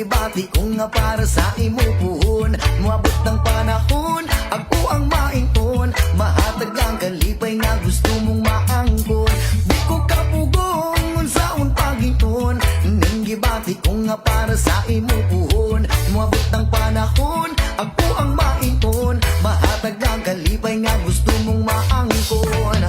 gibati ko nga para sa imo puhon. Moabot ng panahon, ako ang maingon. Mahatag ang kalipay nga gusto mong maangkon. Di ko kapugong unsaon pagingon. Ning gibati ko nga para sa imo puhon. Moabot ng panahon, ako ang maingon. Mahatag ang kalipay nga gusto mong maangkon.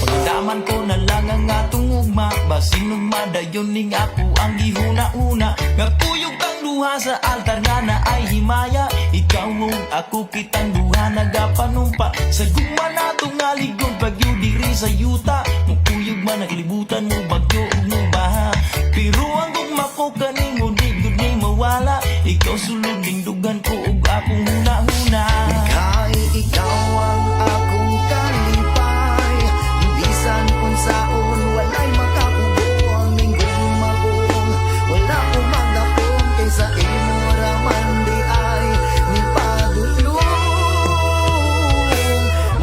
Pagdaman ko na lang ang atong ugma, basin ug madayon ning ako ang gihuna-una. Nga tuyog kang duha sa altar nga na ay himaya. Ikaw ug ako kitang duha nagapanumpa. Sa gugma nato nga ligon bagyo diri sa yuta. Mukuyog man naglibutan mo bagyo ug mo baha. Pero ang gugma ko kanimo di gud ni mawala. Ikaw sulod ding dugan ko ug akong huna-huna. Kahit ikaw ang akong kalipay, bisan kung saon walay makakubo ang minggong magong. Wala ko magdakong kaysa imo raman di ay ni padulong.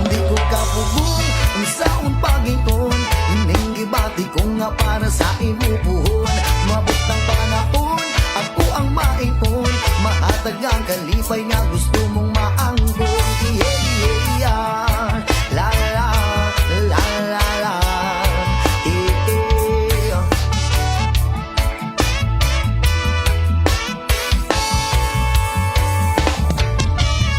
Di ko kapugong kung saon pagingon. Ning gibati ko nga para sa imo puhon. Mabot ng panahon, ako ang maingon. Mahatag ang kalipay nga gusto mong maanggon. Yeah, yeah, yeah. La la la la la. Eh, eh.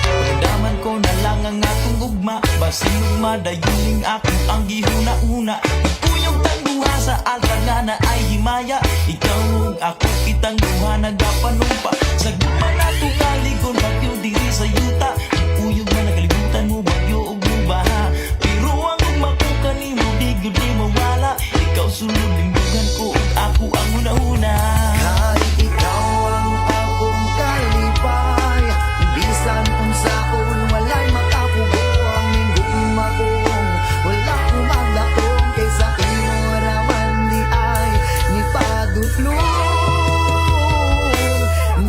Pagdaman ko na lang ang akong ugma, basin ug madayon ning ako ang gihuna-una. Tuyog tang duha sa altar nga na ay himaya. Ikaw ug ako kitang duha nagapanumpa. Sa gugma nato nga ligon bagyo diri sa yuta. Tuyog man nagalibutan mo bagyo ug mo baha. Pero ang ugma ko kanimo di gud di mawala. Ikaw sulod ning dugan ko ug ako ang una-una. Kahit ikaw ang akong kalipay, bisan kung saon walay makapugo ang minggong magong. Wala ko magdakong kaysa imo raman di ay ni padulong.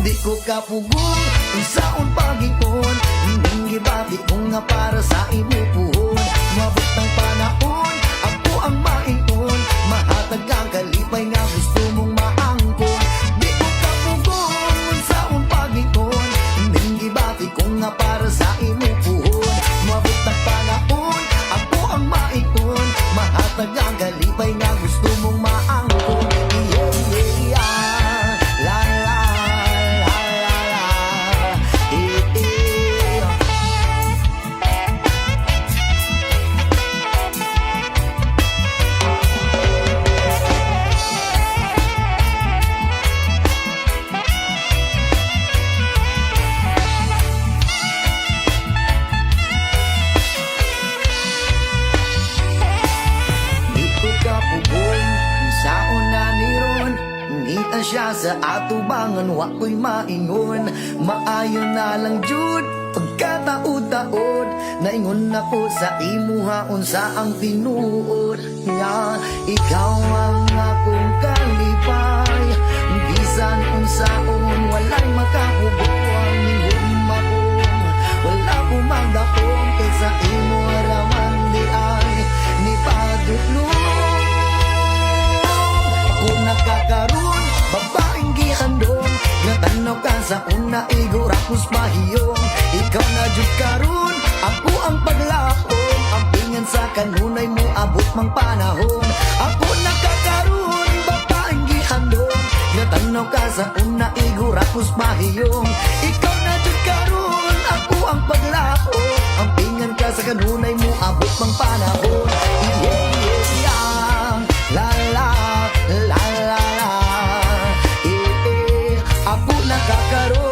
Di ko kapugong kung saon pagingon. Ning gibati ko nga para sa imo puhon. Mabot ng panahon, ako ang maingon. Mahatag ang kalipay nga gusto mong maangkon. Di ko kapugong kung saon pagingon. Ning gibati ko nga para sa imo puhon. Mabot ng panahon, ako ang maingon. Mahatag ang kalipay nga gusto mong maangkon. Yeah, yeah, yeah. La la la la la. Eh, eh. Di ko kapugong kung saon na niron. Ngita siya sa atubangan, wako'y maingon. Maayo na lang jud pagkataod-taod. Naingon ako sa imuha unsa ang tinuod. Nga ikaw ang akong kalipay, bisan kung saon walay makakubo ang minggong magong. Wala ko magdakong kaysa imo raman di ay ni padulong. Ako nakakaroon, babaeng gihandong. Natanaw ka sa una, igurapos mahiyong. Ikaw na jud karon, ako ang paglakong. Ang pingan sa kanunay mo, abot mang panahon. Ako nakakaroon, babaeng gihandong. Natanaw ka sa una, igurapos mahiyong. Ikaw na jud karon, ako ang paglakong. Ang pingan ka sa kanunay mo, abot mang panahon. Yeah, yeah, yeah. La la la la la. Eh, eh. Ako nakakaroon.